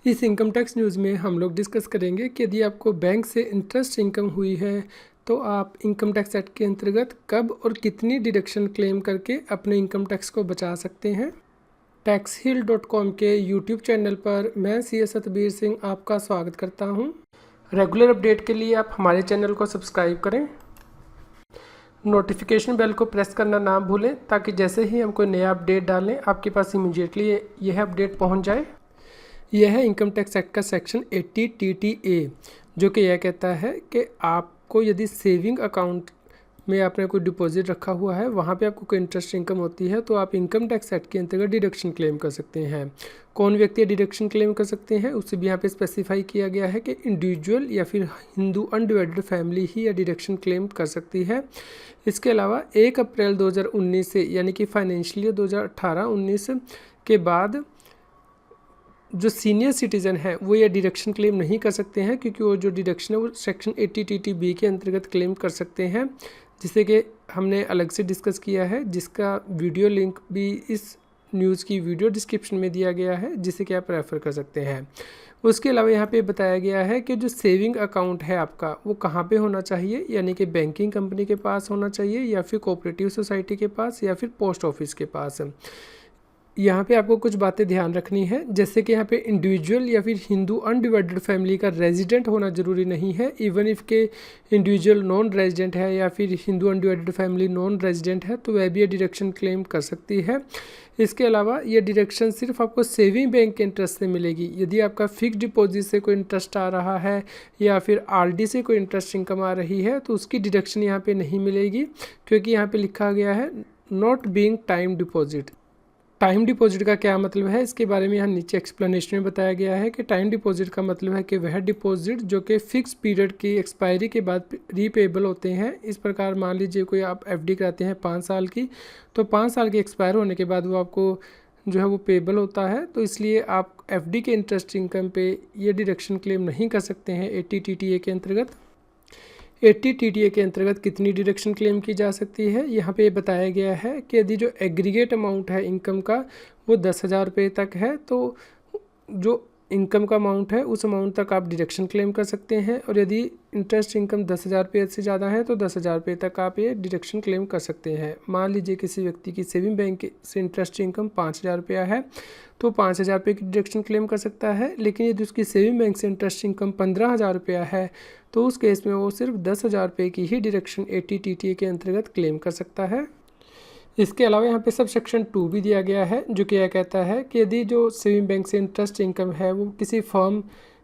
इस income tax news में हम लोग डिस्कस करेंगे कि यदि आपको बैंक से इंटरेस्ट इनकम हुई है तो आप इनकम टैक्स एक्ट के अंतर्गत कब और कितनी डिडक्शन क्लेम करके अपने इनकम टैक्स को बचा सकते हैं। taxhill.com के यूट्यूब चैनल पर मैं सी सतबीर सिंह आपका स्वागत करता हूं। रेगुलर अपडेट के लिए आप हमारे चैनल को सब्सक्राइब करें, नोटिफिकेशन बेल को प्रेस करना ना भूलें ताकि जैसे ही हम कोई नया अपडेट डालें आपके पास इमीडिएटली यह अपडेट पहुंच जाए। यह है इनकम टैक्स एक्ट का सेक्शन 80 TTA, जो कि यह कहता है कि आपको यदि सेविंग अकाउंट में आपने कोई डिपॉजिट रखा हुआ है, वहाँ पे आपको कोई इंटरेस्ट इनकम होती है तो आप इनकम टैक्स एक्ट के अंतर्गत डिडक्शन क्लेम कर सकते हैं। कौन व्यक्ति डिडक्शन क्लेम कर सकते हैं उससे भी यहाँ पे स्पेसिफाई किया गया है कि इंडिविजुअल या फिर हिंदू अनडिवाइडेड फैमिली ही यह डिडक्शन क्लेम कर सकती है। इसके अलावा 1 अप्रैल 2019 से यानी कि फाइनेंशियल ईयर 2018-19 के बाद जो सीनियर सिटीज़न है वो ये डिडक्शन क्लेम नहीं कर सकते हैं, क्योंकि वो जो डिडक्शन है वो सेक्शन 80 TTB के अंतर्गत क्लेम कर सकते हैं, जिसे कि हमने अलग से डिस्कस किया है, जिसका वीडियो लिंक भी इस न्यूज़ की वीडियो डिस्क्रिप्शन में दिया गया है, जिसे कि आप रेफ़र कर सकते हैं। उसके अलावा यहाँ पे बताया गया है कि जो सेविंग अकाउंट है आपका वो कहाँ पे होना चाहिए, यानी कि बैंकिंग कंपनी के पास होना चाहिए या फिर कोऑपरेटिव सोसाइटी के पास या फिर पोस्ट ऑफिस के पास। यहाँ पे आपको कुछ बातें ध्यान रखनी है, जैसे कि यहाँ पे इंडिविजुअल या फिर हिंदू अनडिवाइडेड फैमिली का रेजिडेंट होना ज़रूरी नहीं है। इवन इफ़ के इंडिविजुअल नॉन रेजिडेंट है या फिर Hindu undivided family non resident है तो वह भी ये डिडक्शन क्लेम कर सकती है। इसके अलावा ये डिडक्शन सिर्फ आपको सेविंग बैंक के इंटरेस्ट से मिलेगी। यदि आपका फिक्स डिपॉजिट से कोई इंटरेस्ट आ रहा है या फिर RD से कोई इंटरेस्ट इनकम आ रही है तो उसकी डिडक्शन यहाँ पे नहीं मिलेगी, क्योंकि यहाँ पे लिखा गया है not being time deposit. Time deposit का क्या मतलब है, इसके बारे में यहाँ नीचे एक्सप्लेनेशन में बताया गया है कि टाइम डिपॉजिट का मतलब है कि वह डिपॉजिट जो कि फ़िक्स पीरियड की एक्सपायरी के बाद रीपेबल होते हैं। इस प्रकार मान लीजिए कोई आप FD कराते हैं 5 साल की, तो 5 साल की एक्सपायर होने के बाद वो आपको जो है वो पेबल होता है, तो इसलिए आप FD के इंटरेस्ट इनकम पे ये डिडक्शन क्लेम नहीं कर सकते हैं 80 TTA के अंतर्गत। 80 TTA के अंतर्गत कितनी डिडक्शन क्लेम की जा सकती है, यहाँ पे बताया गया है कि यदि जो एग्रीगेट अमाउंट है इनकम का वो 10,000 रुपये तक है तो जो इनकम का अमाउंट है उस अमाउंट तक आप डिडक्शन क्लेम कर सकते हैं, और यदि इंटरेस्ट इनकम 10,000 रुपये से ज़्यादा है तो 10,000 रुपये तक आप ये डिडक्शन क्लेम कर सकते हैं। मान लीजिए किसी व्यक्ति की सेविंग बैंक से इंटरेस्ट इनकम 5,000 रुपया है तो 5,000 रुपये की डिडक्शन क्लेम कर सकता है, लेकिन यदि उसकी सेविंग बैंक से इंटरेस्ट इनकम 15,000 रुपया है तो उस केस में वो सिर्फ 10,000 रुपये की ही डिडक्शन 80 TTA के अंतर्गत क्लेम कर सकता है। इसके अलावा यहाँ पे सब सेक्शन 2 भी दिया गया है, जो कि यह कहता है कि यदि जो सेविंग बैंक से इंटरेस्ट इनकम है वो किसी फर्म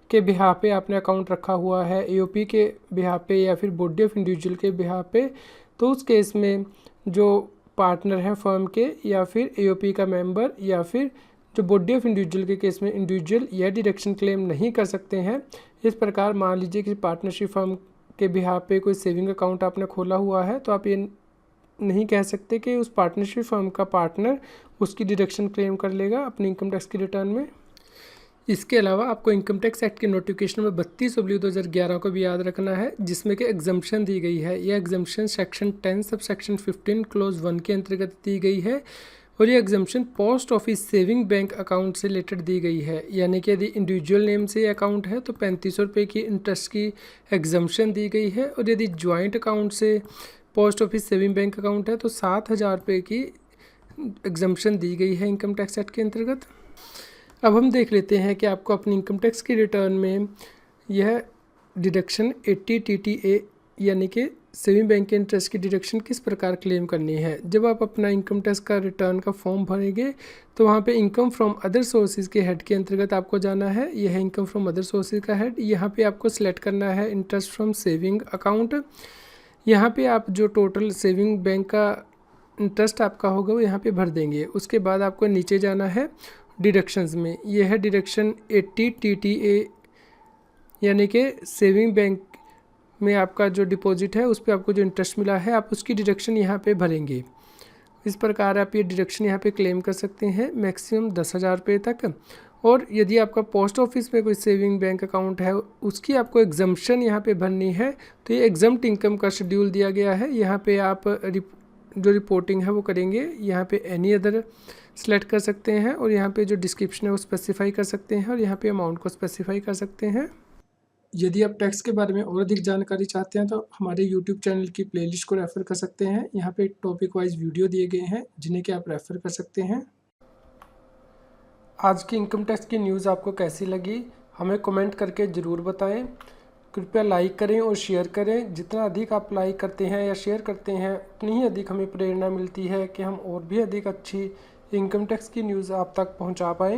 के बिहार पे आपने अकाउंट रखा हुआ है, AOP के बिहार पे या फिर बॉडी ऑफ इंडिविजुअल के बिहार पे, तो उस केस में जो पार्टनर है फर्म के या फिर AOP का मेंबर या फिर जो बॉडी ऑफ इंडिविजुअल के केस में इंडिविजुअल यह डिडक्शन क्लेम नहीं कर सकते हैं। इस प्रकार मान लीजिए कि पार्टनरशिप फर्म के बिहार पे कोई सेविंग अकाउंट आपने खोला हुआ है तो आप ये नहीं कह सकते कि उस पार्टनरशिप फर्म का पार्टनर उसकी डिडक्शन क्लेम कर लेगा अपनी इनकम टैक्स की रिटर्न में। इसके अलावा आपको इनकम टैक्स एक्ट के नोटिफिकेशन में 32/2011 को भी याद रखना है, जिसमें कि एग्जम्पशन दी गई है। यह exemption section 10 sub section 15 close 1 के अंतर्गत दी गई है, और ये exemption post office saving bank account से रिलेटेड दी गई है। यानी कि यदि इंडिविजुअल नेम से अकाउंट है तो 3500 रुपये की इंटरेस्ट की एग्जम्पशन दी गई है, और यदि ज्वाइंट अकाउंट से post office saving bank account है तो 7,000 रुपये की एग्जम्पशन दी गई है इनकम टैक्स एक्ट के अंतर्गत। अब हम देख लेते हैं कि आपको अपनी इनकम टैक्स की रिटर्न में यह डिडक्शन 80 TTA यानी कि सेविंग बैंक के इंटरेस्ट की डिडक्शन किस प्रकार क्लेम करनी है। जब आप अपना इनकम टैक्स का रिटर्न का फॉर्म भरेंगे तो वहाँ पे इनकम फ्रॉम अदर सोर्सेज के हेड के अंतर्गत आपको जाना है। यह है इनकम फ्रॉम अदर सोर्सेज का हेड। यहाँ पे आपको सेलेक्ट करना है इंटरेस्ट फ्रॉम सेविंग अकाउंट। यहाँ पे आप जो टोटल सेविंग बैंक का इंटरेस्ट आपका होगा वो यहाँ पे भर देंगे। उसके बाद आपको नीचे जाना है डिडक्शंस में। यह है डिडक्शन 80 TTA यानी कि सेविंग बैंक में आपका जो डिपॉजिट है उस पर आपको जो इंटरेस्ट मिला है आप उसकी डिडक्शन यहाँ पे भरेंगे। इस प्रकार आप ये डिडक्शन यहाँ पे क्लेम कर सकते हैं मैक्सिमम 10,000 रुपये तक। और यदि आपका पोस्ट ऑफिस में कोई सेविंग बैंक अकाउंट है उसकी आपको एग्जम्पशन यहाँ पे भरनी है, तो ये एग्जम्प्ट इनकम का शेड्यूल दिया गया है। यहाँ पे आप जो रिपोर्टिंग है वो करेंगे। यहाँ पे एनी अदर सेलेक्ट कर सकते हैं और यहाँ पे जो डिस्क्रिप्शन है वो स्पेसिफाई कर सकते हैं और यहाँ पे अमाउंट को स्पेसिफाई कर सकते हैं। यदि आप टैक्स के बारे में और अधिक जानकारी चाहते हैं तो हमारे यूट्यूब चैनल की प्लेलिस्ट को रेफ़र कर सकते हैं। यहाँ पे टॉपिक वाइज वीडियो दिए गए हैं जिन्हें कि आप रेफ़र कर सकते हैं। आज की इनकम टैक्स की न्यूज़ आपको कैसी लगी हमें कमेंट करके ज़रूर बताएं। कृपया लाइक करें और शेयर करें। जितना अधिक आप लाइक करते हैं या शेयर करते हैं उतनी ही अधिक हमें प्रेरणा मिलती है कि हम और भी अधिक अच्छी इनकम टैक्स की न्यूज़ आप तक पहुंचा पाएँ।